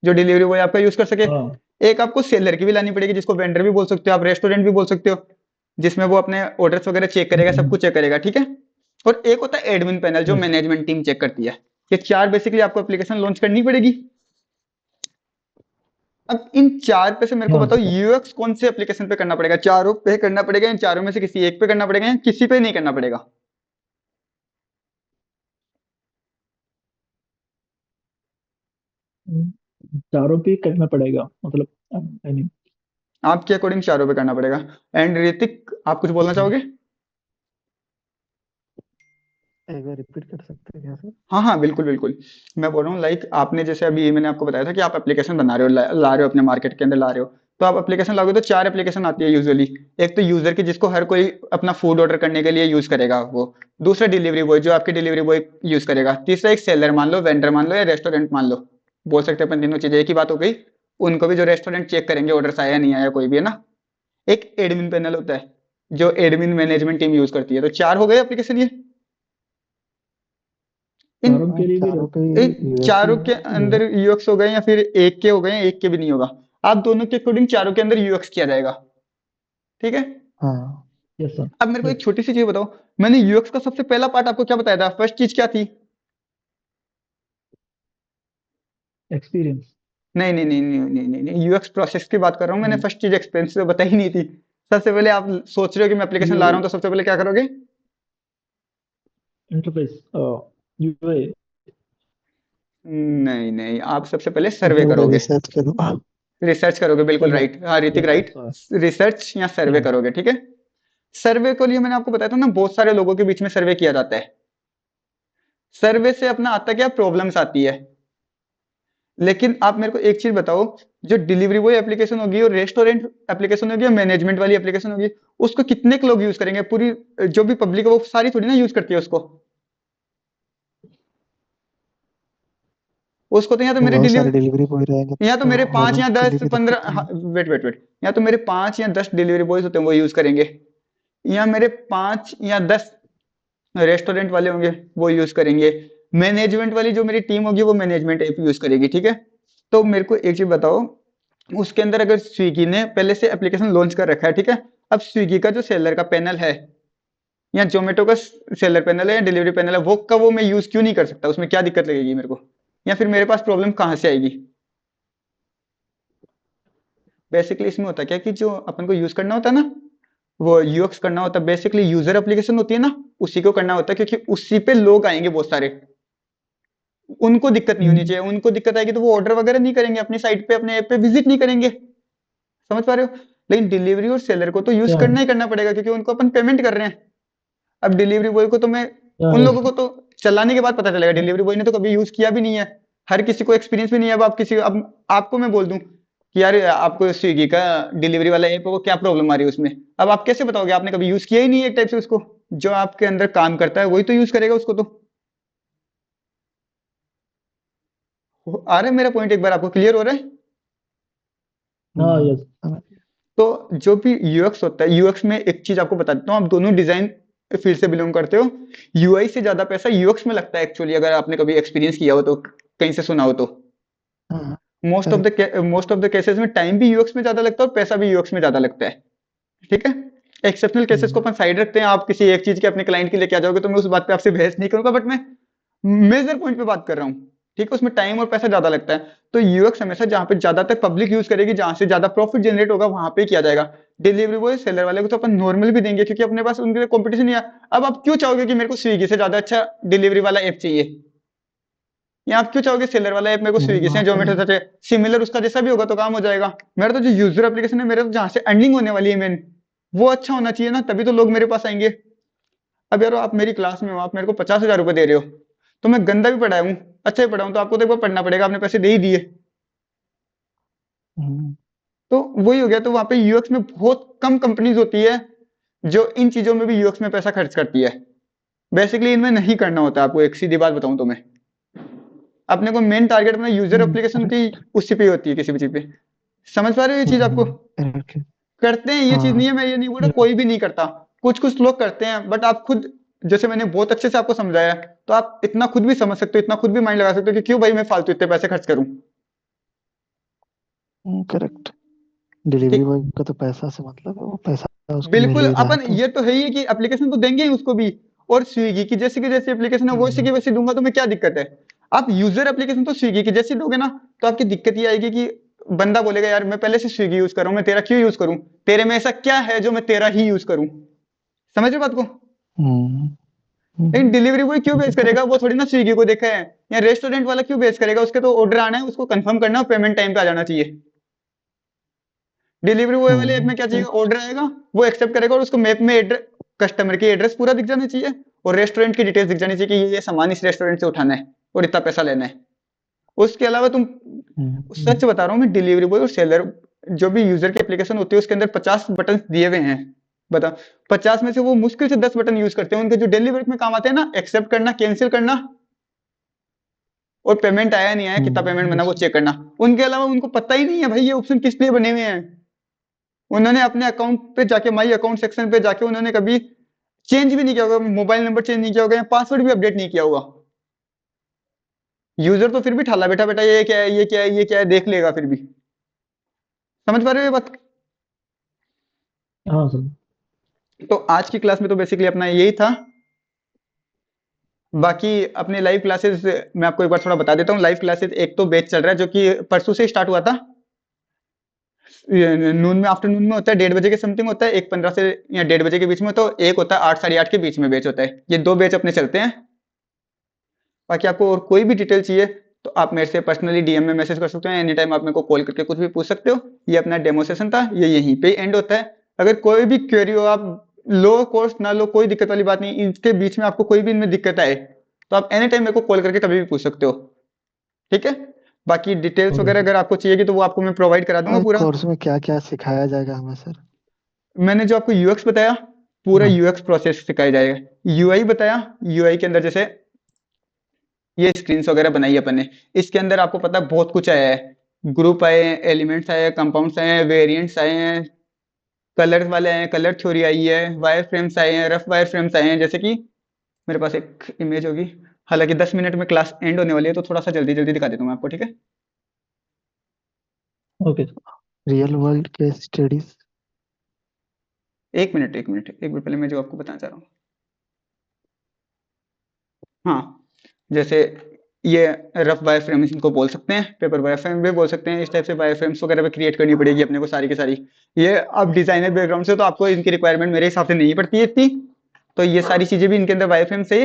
जो डिलीवरी बॉय आपका यूज कर सके। हाँ एक आपको सेलर की भी लानी पड़ेगी, जिसको वेंडर भी बोल सकते हो आप, रेस्टोरेंट भी बोल सकते हो, जिसमें वो अपने ऑर्डर्स वगैरह चेक करेगा, सब हम्म, कुछ चेक करेगा, ठीक है। और एक होता है एडमिन पैनल, जो यस मैनेजमेंट टीम चेक करती है। ये चार बेसिकली आपको एप्लीकेशन लॉन्च करनी पड़ेगी। अब इन चार पे से मेरे को या बताओ, सर यूएक्स कौन से एप्लीकेशन पे करना पड़ेगा, चारों पे करना पड़ेगा, इन चारों में से किसी एक पे करना पड़ेगा, या किसी पे नहीं करना पड़ेगा। चारों पे करना पड़ेगा मतलब आई मीन आपके अकॉर्डिंग चारों पे करना पड़ेगा। एंड ऋतिक, आप कुछ बोलना चाहोगे। एक बार रिपीट कर सकते हैं क्या सर? हाँ हाँ, बिल्कुल बिल्कुल। मैं बोल रहा हूँ लाइक आपने जैसे अभी मैंने आपको बताया था कि आप एप्लीकेशन बना रहे हो, ला रहे हो अपने मार्केट के अंदर ला रहे हो। तो आप एप्लीकेशन लाओगे तो चार एप्लीकेशन आती है यूजुअली। एक तो यूजर की, जिसको हर कोई अपना फूड ऑर्डर करने के लिए यूज करेगा वो। दूसरा डिलीवरी बॉय, जो आपकी डिलीवरी बॉय यूज करेगा। तीसरा एक सेलर मान लो, वेंडर मान लो, या रेस्टोरेंट मान लो। बोल सकते हैं अपन, तीनों चीजें एक ही बात हो गई। उनको भी जो रेस्टोरेंट चेक करेंगे ऑर्डर आया नहीं आया, कोई भी है ना। एक एडमिन पैनल होता है, जो एडमिन मैनेजमेंट टीम यूज करती है। तो चार हो गए एप्लीकेशन ये। इन चारों हाँ, के लिए भी चारों पे इन यूएक्स ही चारों के है अंदर जो। यूएक्स हो गए, या फिर एक के हो गए, एक के भी नहीं होगा। आप दोनों के अकॉर्डिंग चारों के अंदर यूएक्स किया जाएगा, ठीक है। हाँ, यस सर अब मेरे को एक यस छोटी सी चीज बताओ, मैंने यूएक्स का सबसे पहला पार्ट आपको क्या बताया था, फर्स्ट चीज क्या थी। एक्सपीरियंस नहीं नहीं नहीं नहीं नहीं नहीं, नहीं, यूएक्स प्रोसेस की बात कर रहा हूँ मैंने, फर्स्ट चीज एक्सपेंस तो बताई ही नहीं थी। सबसे पहले आप सोच रहे हो कि मैं एप्लीकेशन ला रहा यू हूँ, तो सबसे पहले क्या करोगे। इंटरफेस यूआई नहीं नहीं, आप सबसे पहले सर्वे सबसे पहले करोगे। रिसर्च करो। रिसर्च करोगे, बिल्कुल सर्वे राइट, हाँ ऋतिक यस राइट। रिसर्च या सर्वे यस करोगे, ठीक है। सर्वे के लिए मैंने आपको बताया था ना, बहुत सारे लोगों के बीच में सर्वे किया जाता है। सर्वे से अपना आता क्या, प्रॉब्लम्स आती है। लेकिन आप मेरे को एक चीज बताओ, जो डिलीवरी बॉय एप्लीकेशन होगी और रेस्टोरेंट एप्लीकेशन होगी और मैनेजमेंट वाली एप्लीकेशन होगी, उसको कितने के लोग यूज करेंगे, पूरी जो भी पब्लिक है वो सारी थोड़ी ना यूज करती है उसको। उसको तो यहाँ तो तो मेरे बहुत सारे डिलीवरी, डिलीवरी बॉय रहेंगे या तो तो मेरे वो 5 लोग या के लिए 10 भी 15, दिक्कत होगी। वेट वेट वेट, या तो मेरे 5 या 10 डिलीवरी बॉयज होते हैं वो यूज करेंगे, या मेरे 5 या 10 रेस्टोरेंट वाले होंगे वो यूज करेंगे। मैनेजमेंट वाली जो मेरी टीम होगी वो मैनेजमेंट ऐप यूज करेगी, ठीक है। तो मेरे को एक चीज बताओ, उसके अंदर अगर स्विगी ने पहले से एप्लीकेशन लॉन्च कर रखा है, ठीक है। अब स्विगी का जो सेलर का पैनल है, या जोमेटो का सेलर पैनल है या डिलीवरी पैनल है, वो का वो मैं यूज क्यों नहीं कर सकता, उसमें क्या दिक्कत लगेगी मेरे को, या फिर मेरे पास प्रॉब्लम कहाँ से आएगी। बेसिकली इसमें होता क्या कि जो अपन को यूज करना होता है ना, वो यूएक्स करना होता है, बेसिकली यूजर एप्लीकेशन होती है ना, उसी को करना होता है, क्योंकि उसी पे लोग आएंगे बहुत सारे, उनको दिक्कत नहीं होनी हम्म। चाहिए। उनको दिक्कत आएगी तो वो ऑर्डर वगैरह नहीं करेंगे, अपनी साइट पे अपने ऐप पे विजिट नहीं करेंगे। समझ पा रहे हो। लेकिन डिलीवरी और सेलर को तो यूज क्या करना ही करना पड़ेगा, क्योंकि उनको अपन पेमेंट कर रहे हैं। अब डिलीवरी बॉय को तो मैं, क्या उन है? लोगों को तो चलाने के बाद पता चलेगा, डिलीवरी बॉय ने तो कभी यूज किया भी नहीं है, हर किसी को एक्सपीरियंस भी नहीं है। अब आप किसी, अब आपको मैं बोल दूं कि यार आपको स्विगी का डिलीवरी वाला ऐप है, वो क्या प्रॉब्लम आ रही है उसमें, अब आप कैसे बताओगे, आपने कभी यूज किया ही नहीं है एक टाइप से उसको। जो आपके अंदर काम करता है वही तो यूज करेगा उसको तो। आ रहा है मेरा पॉइंट, एक बार आपको क्लियर हो रहा है। हाँ, हम्म, यस। तो जो भी यूएक्स होता है, यूएक्स में एक चीज आपको बता देता हूँ, आप दोनों डिजाइन फील्ड से बिलोंग करते हो, यूआई से ज्यादा पैसा यूएक्स में लगता है एक्चुअली, अगर आपने कभी एक्सपीरियंस किया हो तो, कहीं से सुना हो तो। हाँ, मोस्ट ऑफ द केसेस में टाइम भी यूएक्स में ज्यादा लगता है और पैसा भी यूएक्स में ज्यादा लगता है। ठीक है। एक्सेप्शनल केसेस को हम्म, अपन साइड रखते हैं, आप किसी एक चीज के अपने क्लाइंट के लिए क्या जाओगे तो मैं उस बात पे आपसे बहस नहीं करूंगा, बट मैं मेजर पॉइंट पे बात कर रहा हूँ। ठीक है, उसमें टाइम और पैसा ज्यादा लगता है। तो यूएक्स हमेशा जहां पे ज्यादातर पब्लिक यूज करेगी, जहां से ज्यादा प्रॉफिट जनरेट होगा, वहां पे किया जाएगा। डिलीवरी बॉय सेलर वाले को तो अपन नॉर्मल भी देंगे, क्योंकि अपने पास उनके लिए कंपटीशन नहीं है। अब आप क्यों चाहोगे कि मेरे को स्विगी से ज्यादा अच्छा डिलीवरी वाला ऐप चाहिए, या आप क्यों चाहोगे सेलर वाला ऐप मेरे को स्विगी से वहाँ पे जोमेटो से चाहिए, सिमिलर उसका जैसा भी होगा तो काम हो जाएगा। मेरा तो जो यूजर एप्लीकेशन है, मेरे तो जहां से अर्निंग होने वाली है मेन, वो अच्छा होना चाहिए ना, तभी तो लोग मेरे पास आएंगे। अब यार आप मेरी क्लास में हो, आप मेरे को 50,000 रुपए दे रहे हो, तो मैं गंदा भी पढ़ाया हूँ अच्छा भी पढ़ाऊँ, तो आपको तो एक बार पढ़ना पड़ेगा, आपने पैसे दे ही दिए। हम्म, तो वही हो गया। तो वहां पे यूएक्स में बहुत कम कंपनीज होती है जो इन चीजों में भी यूएक्स में पैसा खर्च करती है। बेसिकली इनमें नहीं करना होता, आपको एक सीधी बात बताऊं तो मैं, अपने को मेन टारगेट अपना यूजर एप्लीकेशन की करेक्ट। उसी पे ही होती है, किसी भी चीज पे। समझ पा रहे हो ये चीज आपको। करेक्ट। करते हैं ये चीज, नहीं हाँ, है मैं ये नहीं बोल रहा यस। कोई भी नहीं करता, कुछ कुछ लोग करते हैं, बट आप खुद, जैसे मैंने बहुत अच्छे से आपको समझाया, तो आप इतना खुद भी समझ सकते हो, इतना खुद भी माइंड लगा सकते हो कि क्यों भाई मैं फालतू इतने पैसे खर्च करूं। करेक्ट। डिलीवरी ठीक। बॉय को तो पैसा से मतलब है, वो पैसा उसको मिल बिल्कुल, ही रहा है अपन तो। ये तो है ही कि एप्लीकेशन तो देंगे ही उसको भी, और स्विगी की जैसी एप्लीकेशन है वैसी हम्म, की वैसी दूंगा, तो मैं क्या दिक्कत है। आप यूजर एप्लीकेशन तो स्विगी की जैसी दोगे ना, तो आपकी दिक्कत ये आएगी कि बंदा बोलेगा यार मैं पहले से स्विगी यूज कर रहा हूँ, मैं तेरा क्यों यूज करूं, तेरे में ऐसा क्या है जो मैं तेरा ही यूज करूं। समझ रहे हो बात को। हम्म, लेकिन डिलीवरी बॉय क्यों बेस करेगा, वो करेक्ट। थोड़ी ना स्विगी को देखा है, या रेस्टोरेंट वाला क्यों बेस करेगा, उसके तो ऑर्डर आना है, उसको कंफर्म करना है, पेमेंट टाइम पे आ जाना चाहिए। डिलीवरी बॉय वाले ऐप में क्या चाहिए, करेक्ट। ऑर्डर आएगा, वो एक्सेप्ट करेगा और उसको मैप में एड्रेस, कस्टमर की एड्रेस पूरा दिख जाना चाहिए, और रेस्टोरेंट की डिटेल्स दिख जानी चाहिए कि ये सामान इस रेस्टोरेंट से उठाना है और इतना पैसा लेना है। उसके अलावा तुम, सच बता रहा हूँ मैं, डिलीवरी बॉय और सेलर, जो भी यूजर की एप्लीकेशन होती है उसके अंदर 50 बटन दिए हुए हैं। बता, 50 में से वो मुश्किल से 10 बटन यूज करते हैं, उनके जो डेली वर्क में काम आते हैं ना, एक्सेप्ट करना, कैंसिल करना, और पेमेंट आया नहीं आया, कितना पेमेंट बना वो यस। चेक करना। उनके अलावा उनको पता ही नहीं है भाई ये ऑप्शन किस लिए बने हुए हैं। उन्होंने अपने अकाउंट पे जाके, माई अकाउंट सेक्शन पे जाके, उन्होंने कभी चेंज भी नहीं किया होगा, मोबाइल नंबर चेंज नहीं किया होगा, या पासवर्ड भी अपडेट नहीं किया होगा। यूजर तो फिर भी ठाला बैठा बैठा ये क्या है, ये क्या है, ये क्या है, देख लेगा फिर भी। समझ पा रहे हो ये बात। हाँ सर। तो आज की क्लास में तो बेसिकली अपना यही था। बाकी अपने लाइव क्लासेस मैं आपको एक बार थोड़ा बता देता हूँ। लाइव क्लासेस एक तो बैच चल रहा है जो कि परसों से स्टार्ट हुआ था, नून में, आफ्टरनून में होता है, 1:30 के समथिंग होता है, 1:15 से या 1:30 के बीच में, तो एक होता है 8, 8:30 के बीच में बैच होता है। ये दो बैच अपने चलते हैं। बाकी आपको और कोई भी डिटेल चाहिए तो आप मेरे से पर्सनली डीएम में मैसेज कर सकते हो, एनी टाइम आप मेरे को कॉल करके कुछ भी पूछ सकते हो। ये अपना डेमो सेशन था, ये यहीं पे एंड होता है। अगर कोई भी क्वेरी हो, आप लो कोर्स ना लो, कोई दिक्कत वाली बात नहीं, इसके बीच में आपको कोई भी इनमें दिक्कत आए तो आप एनी टाइम मेरे को कॉल करके कभी भी पूछ सकते हो। ठीक है। बाकी डिटेल्स ओके वगैरह सर। अगर आपको चाहिए तो वो आपको मैं प्रोवाइड करा दूंगा और पूरा। कोर्स में क्या क्या सिखाया जाएगा हमें सर? मैंने जो आपको यूएक्स बताया, पूरा हाँ। यूएक्स प्रोसेस सिखाया जाएगा। यूआई बताया, यूआई के अंदर जैसे ये स्क्रीन्स वगैरह बनाई है अपन ने, इसके अंदर आपको पता है बहुत कुछ आया है, ग्रुप आए हैं, एलिमेंट्स आए हैं, कंपाउंड्स आए हैं, वेरिएंट्स आए हैं, कलर वाले आए हैं, कलर थ्योरी आई है, वायर फ्रेम्स आए हैं, रफ वायर फ्रेम्स आए हैं। जैसे कि मेरे पास एक इमेज होगी, हालांकि 10 मिनट में क्लास एंड होने वाली है, तो थोड़ा सा जल्दी जल्दी दिखा देता हूँ मैं आपको। ठीक है। Okay sir. Real world case studies. एक मिनट, एक मिनट, एक मिनट, पहले मैं जो आपको बताना चाह रहा हूँ। हाँ, जैसे ये रफ वायर फ्रेम इनको बोल सकते हैं, पेपर वायर फ्रेम भी बोल सकते हैं। इस टाइप से वायर फ्रेम्स वगैरह भी क्रिएट करनी पड़ेगी अपने को सारी की सारी। ये अब डिजाइनर बैकग्राउंड से तो आपको इनकी रिक्वायरमेंट मेरे हिसाब से नहीं पड़ती है इतनी, तो ये सारी चीजें भी इनके अंदर वायर फ्रेम से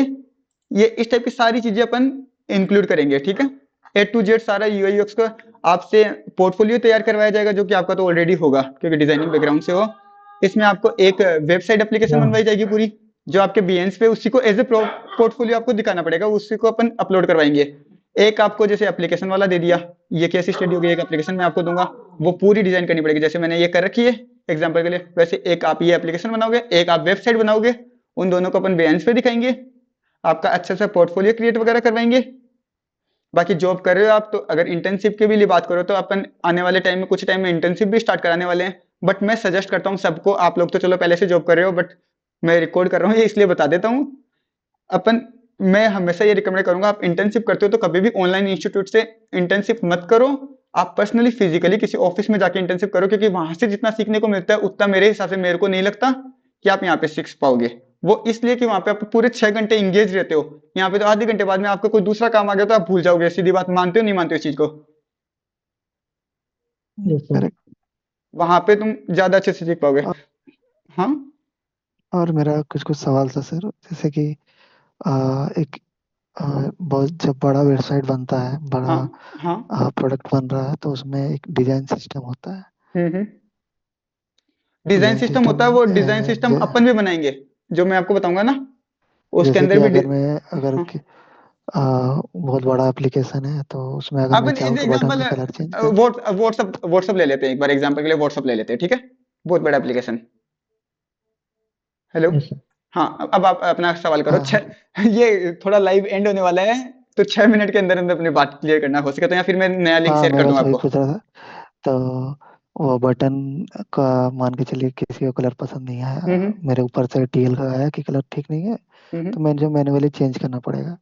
ये इस टाइप की सारी चीजें अपन इंक्लूड करेंगे, ठीक है। A to Z सारा यूआई यूएक्स का आपसे पोर्टफोलियो तैयार करवाया जाएगा, जो कि आपका तो ऑलरेडी होगा क्योंकि डिजाइनिंग बैकग्राउंड से हो। इसमें आपको एक वेबसाइट एप्लीकेशन हाँ। बनवाई जाएगी पूरी, जो आपके बीएंस पे उसी को एज ए पोर्टफोलियो आपको दिखाना पड़ेगा, उसी को अपन अपलोड करवाएंगे। एक आपको जैसे एप्लीकेशन वाला दे दिया, ये केस स्टडी होगी, एक एप्लीकेशन मैं आपको दूंगा, वो पूरी डिजाइन करनी पड़ेगी जैसे मैंने ये कर रखी है एग्जांपल के लिए, वैसे एक आप ये एप्लीकेशन बनाओगे, एक आप वेबसाइट बनाओगे, उन दोनों को अपन बेंच पे दिखाएंगे, आपका अच्छा सा पोर्टफोलियो क्रिएट वगैरह करवाएंगे। बाकी जॉब कर रहे हो आप, तो अगर इंटर्नशिप के भी लिए बात करो तो अपन आने वाले टाइम में कुछ टाइम में इंटर्नशिप भी स्टार्ट कराने वाले हैं। बट मैं सजेस्ट करता हूँ सबको, आप लोग तो चलो पहले से जॉब कर रहे हो, बट मैं रिकॉर्ड कर रहा हूँ ये इसलिए बता देता हूँ अपन, मैं हमेशा ये रिकमेंड करूंगा, आप इंटर्नशिप करते हो तो कभी भी ऑनलाइन इंस्टीट्यूट से इंटर्नशिप मत करो, आप पर्सनली फिजिकली किसी ऑफिस में जाके इंटर्नशिप करो, क्योंकि वहां से जितना सीखने को मिलता है उतना मेरे हिसाब से मेरे को नहीं लगता कि आप यहाँ पे सीख पाओगे। वो इसलिए कि वहां पे आप पूरे 6 घंटे इंगेज रहते हो, यहाँ पे तो आधे घंटे बाद में आपका कोई दूसरा काम आ गया तो आप भूल जाओगे, सीधी बात, मानते हो नहीं मानते हो इस चीज को? Yes sir. करेक्ट। वहां पे तुम ज्यादा अच्छे से सीख पाओगे। हाँ और मेरा कुछ कुछ सवाल था सर, जैसे कि एक बहुत जब बड़ा वेबसाइट बनता है, हाँ हाँ। बड़ा प्रोडक्ट बन रहा है, तो उसमें एक डिजाइन सिस्टम होता है। हम्म। डिजाइन डिजाइन सिस्टम सिस्टम होता है, वो डिजाइन सिस्टम अपन भी बनाएंगे, जो मैं आपको बताऊंगा ना, उसके जैसे अंदर कि भी अगर मैं अगर हाँ। बहुत बड़ा एप्लीकेशन है, तो उसमें अगर मैं अपन चाहूँ तो बटन एग्जांपल का कलर चेंज कर। व्हाट्सअप व्हाट्सअप ले लेते हैं एक बार एग्जांपल के लिए, व्हाट्सअप ले लेते हैं, ठीक है, बहुत बड़ा एप्लीकेशन। हेलो। Yes sir. हाँ, अब आप अपना सवाल करो। हाँ हाँ। छह ये थोड़ा लाइव एंड होने वाला है, तो 6 मिनट के अंदर अंदर अपनी बात क्लियर करना हो सके तो, या फिर मैं नया लिंक हाँ, शेयर मैं कर दूं बस वही आपको? पूछ रहा था। तो वो बटन का, मान के चलिए किसी को कलर पसंद नहीं आया, हम्म मेरे ऊपर से टीएल का आया कि कलर ठीक नहीं है, हम्म। तो मैं जो मैन्युअली चेंज करना पड़ेगा।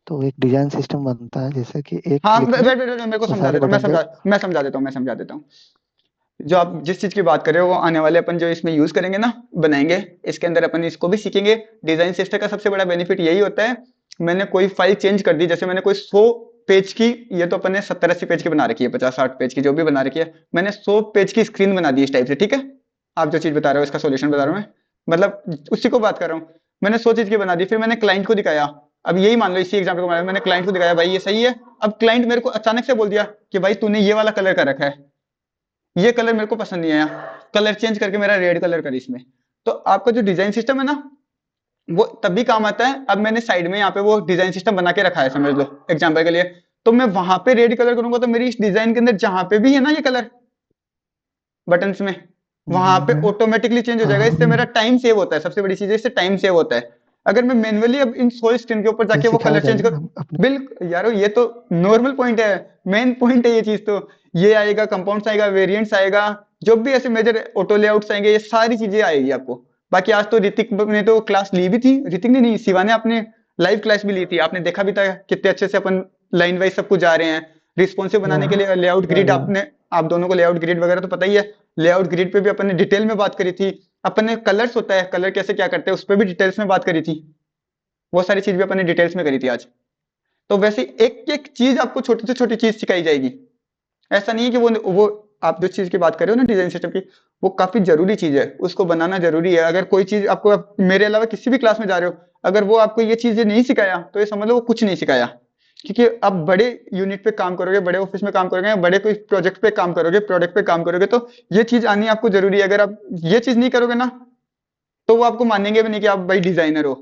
तो एक डिजाइन सिस्टम बनता है, जैसे कि एक हाँ, क्लिक में मेरे को वो समझा सारे देता हूँ, बटन के। मैं समझा देता हूँ। जो आप जिस चीज की बात कर रहे हो वो आने वाले अपन जो इसमें यूज करेंगे ना, बनाएंगे, इसके अंदर अपन इसको भी सीखेंगे। डिजाइन सिस्टम का सबसे बड़ा बेनिफिट यही होता है, मैंने कोई फाइल चेंज कर दी, जैसे मैंने कोई 100 पेज की, ये तो अपन ने 70-80 पेज की बना रखी है, 50-60 पेज की जो भी बना रखी है, मैंने 100 पेज की स्क्रीन बना दी इस टाइप से, ठीक है। आप जो चीज बता रहे हो इसका सोल्यूशन बता रहा हूँ मैं, मतलब उसी को बात कर रहा हूँ। मैंने 100 चीज की बना दी, फिर मैंने क्लाइंट को दिखाया। अब यही मान लो, इसी एग्जाम्पल को मैंने क्लाइंट को दिखाया, भाई ये सही है। अब क्लाइंट मेरे को अचानक से बोल दिया कि भाई तूने ये वाला कलर कर रखा है, ये कलर मेरे को पसंद नहीं आया, कलर चेंज करके मेरा रेड कलर कर इसमें। तो आपका जो डिजाइन सिस्टम है ना, वो तभी काम आता है। अब मैंने साइड में यहाँ पे वो डिजाइन सिस्टम बना के रखा है समझ लो एग्जांपल के लिए, तो मैं वहां पे रेड कलर करूंगा तो मेरी इस डिजाइन के अंदर जहां पे भी है ना ये कलर बटन्स में, वहां पे हम्म। ऑटोमेटिकली चेंज हो हाँ जाएगा। हाँ। इससे मेरा टाइम सेव होता है, सबसे बड़ी चीज है इससे टाइम सेव होता है। अगर मैं मैन्युअली अब इन 100 स्क्रीन के ऊपर ये जाके वो सिखाया कलर चेंज जाएगा कर, अपने। बिल्कुल यारो, ये तो नॉर्मल पॉइंट है, मेन पॉइंट है ये चीज तो। ये आएगा, कंपाउंड्स आएगा, वेरिएंट्स आएगा, जो भी ऐसे मेजर ऑटो लेआउट्स आएंगे, ये सारी चीजें आएगी आपको। बाकी आज तो ऋतिक ने तो क्लास ली भी थी, ऋतिक ने नहीं, शिवा ने आपने लाइव क्लास भी ली थी, आपने देखा भी था कितने अच्छे से अपन लाइन वाइज सब कुछ जा रहे हैं। रिस्पॉन्सिव या बनाने के लिए लेआउट या ग्रिड, या आपने आप दोनों को लेआउट ग्रिड वगैरह तो पता ही है। लेआउट ग्रिड पे भी अपन ने डिटेल में बात करी थी। अपन ने कलर्स होता है, कलर कैसे क्या करते हैं, उस पर भी डिटेल्स में बात करी थी। वो सारी चीज भी अपन ने डिटेल्स में करी थी आज। तो वैसे एक एक चीज आपको छोटी से छोटी चीज सिखाई जाएगी। ऐसा नहीं है कि वो आप जो चीज की बात कर रहे हो ना डिजाइन सिस्टम की, वो काफी जरूरी चीज है, उसको बनाना जरूरी है। अगर कोई चीज आपको, आप मेरे अलावा किसी भी क्लास में जा रहे हो, अगर वो आपको ये चीजें नहीं सिखाया तो ये समझ लो वो कुछ नहीं सिखाया। क्योंकि आप बड़े यूनिट पे काम करोगे, बड़े ऑफिस में काम करोगे, बड़े कोई प्रोजेक्ट पे काम करोगे, प्रोडक्ट पे काम करोगे, तो ये चीज आनी आपको जरूरी है। अगर आप ये चीज नहीं करोगे ना, तो वो आपको मानेंगे भी नहीं कि आप भाई डिजाइनर हो।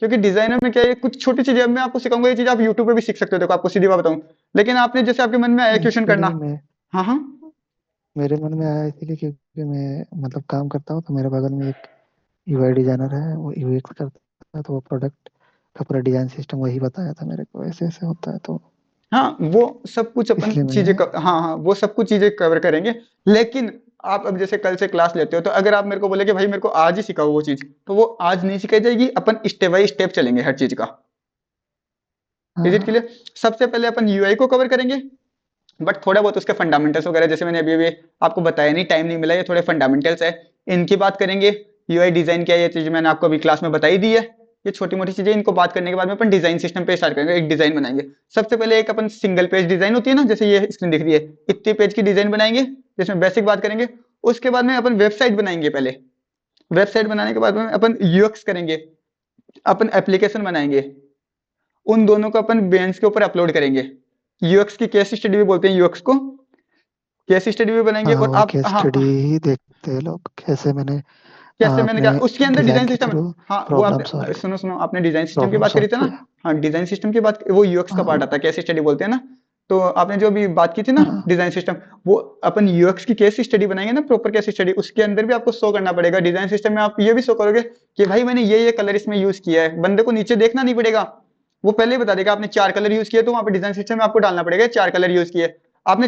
क्योंकि डिजाइनर में क्या है, कुछ छोटी चीजें, अब मैं आपको सिखाऊंगा ये चीज आप यूट्यूब पे भी सीख सकते हो, देखो आपको सीधी बात बताऊं। लेकिन आपने जैसे आपके मन में आया क्वेश्चन करना। एक्चुअली मैं हाँ हाँ। मेरे मन में आया इसीलिए क्योंकि मैं मतलब काम करता हूँ, तो मेरे बगल में एक यूआई डिजाइनर है, वो यूएक्स करता है, तो वो प्रोडक्ट का पूरा डिजाइन सिस्टम वही बताया था मेरे को, ऐसे ऐसे होता है, तो हाँ, वो सब कुछ अपन इसलिए चीजें मैंने। हाँ हाँ, वो सब कुछ चीजें कवर करेंगे। लेकिन आप अब जैसे कल से क्लास लेते हो, तो अगर आप मेरे को बोले कि भाई मेरे को आज ही सिखाओ वो चीज, तो वो आज नहीं सिखाई जाएगी, अपन स्टेप बाय स्टेप चलेंगे हर चीज का। इज इट हाँ क्लियर? सबसे पहले अपन यूआई को कवर करेंगे, बट थोड़ा बहुत उसके फंडामेंटल्स वगैरह, जैसे मैंने अभी अभी आपको बताया, नहीं टाइम नहीं मिला, ये थोड़े फंडामेंटल्स है, इनकी बात करेंगे। यूआई डिजाइन क्या है, ये चीज मैंने आपको अभी क्लास में बताई दी है। ये छोटी मोटी चीजें, इनको बात करने के बाद में अपन डिजाइन सिस्टम पे स्टार्ट करेंगे, एक डिजाइन बनाएंगे। सबसे पहले एक अपन सिंगल पेज डिजाइन होती है ना, जैसे ये स्क्रीन दिख रही है, इतनी पेज की डिजाइन बनाएंगे जिसमें बेसिक बात करेंगे। उसके बाद में अपन वेबसाइट बनाएंगे। पहले वेबसाइट बनाने के बाद में अपन यूएक्स करेंगे, अपन एप्लीकेशन बनाएंगे, उन दोनों को अपन बेंच के ऊपर अपलोड करेंगे। यूएक्स की केस स्टडी भी बोलते हैं, यूएक्स को केस स्टडी भी बनाएंगे। हाँ, और वही आप केस हाँ, स्टडी ही देखते हैं लोग, कैसे मैंने कैसे मैंने क्या अपने उसके अंदर डिजाइन डिजाइन के सिस्टम। थ्रू हाँ वो प्रॉब्लम आपने सॉल्व सुनो सुनो, आपने डिजाइन सिस्टम की प्रॉब्लम बात करी सॉल्व थी ना। किया। हाँ डिजाइन सिस्टम की बात, वो यूएक्स का पार्ट हाँ आता है, केस स्टडी बोलते हैं ना। तो आपने जो अभी बात की थी ना हाँ डिजाइन सिस्टम, वो अपन यूएक्स की केस स्टडी बनाएंगे ना, प्रॉपर केस स्टडी, उसके अंदर भी आपको शो करना पड़ेगा। डिजाइन सिस्टम में आप ये भी शो करोगे कि भाई मैंने ये कलर इसमें यूज किया है, बंदे को नीचे देखना नहीं पड़ेगा, वो पहले ही बता देगा। आपने 4 कलर यूज किए तो वहां पे डिजाइन सिस्टम में आपको डालना पड़ेगा 4 कलर यूज किए। आपने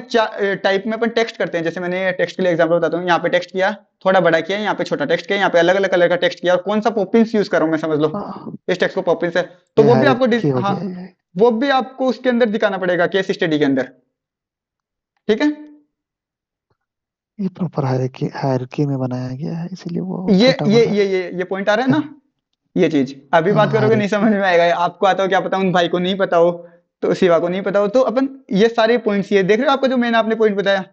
टाइप में अपन टेक्स्ट करते हैं, जैसे मैंने टेक्स्ट के लिए एग्जांपल बताता हूँ, यहाँ पे टेक्स्ट किया, थोड़ा बड़ा किया, यहाँ पे छोटा टेक्स्ट किया, यहाँ पे अलग अलग कलर का टेक्स्ट किया, और कौन सा पॉपिंस यूज कर रहा हूँ मैं, समझ लो हाँ, इस टेक्स्ट को पॉपिंस है। तो ये वो भी आपको हायरार्की हो हाँ, गया ये। वो भी आपको उसके अंदर दिखाना पड़ेगा केस स्टडी के अंदर। ठीक है। ये प्रॉपर हायरार्की हायरार्की में बनाया गया है, इसीलिए वो ये छोटा ये बड़ा ये ये ये पॉइंट आ रहा है ना, है। ये चीज अभी बात हाँ, करोगे नहीं हायरार्की। समझ में आएगा। आपको आता हो क्या पता, उन भाई को नहीं पता हो, तो शिवा को नहीं पता हो, तो अपन ये सारे पॉइंट्स, ये देख रहे हो आपको जो मैंने आपने पॉइंट बताया,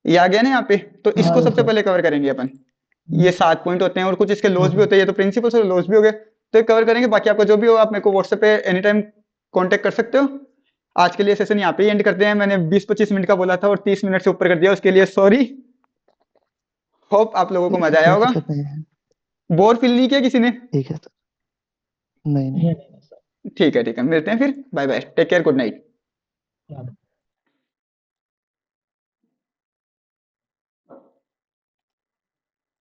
ये आ गया ना यहाँ पे। तो हाँ इसको सबसे सर। पहले कवर करेंगे अपन। ये 7 पॉइंट होते हैं, और कुछ इसके लॉस भी हम्म, होते हैं, ये तो प्रिंसिपल्स और लॉस भी हो गए, तो ये कवर करेंगे। बाकी आपको जो भी हो, आप मेरे को व्हाट्सएप पे एनी टाइम कॉन्टेक्ट कर सकते हो। आज के लिए सेशन यहाँ पे ही एंड करते हैं। मैंने 20-25 मिनट का बोला था और 30 मिनट से ऊपर कर दिया, उसके लिए सॉरी। होप आप लोगों को ठीक मजा है, आया कोई होगा। दिक्कत नहीं है। बोर फील नहीं किया किसी ने? ठीक है, तो नहीं नहीं। नहीं नहीं सर। ठीक है, ठीक है, मिलते हैं फिर। Bye bye, take care, good night. हाँ।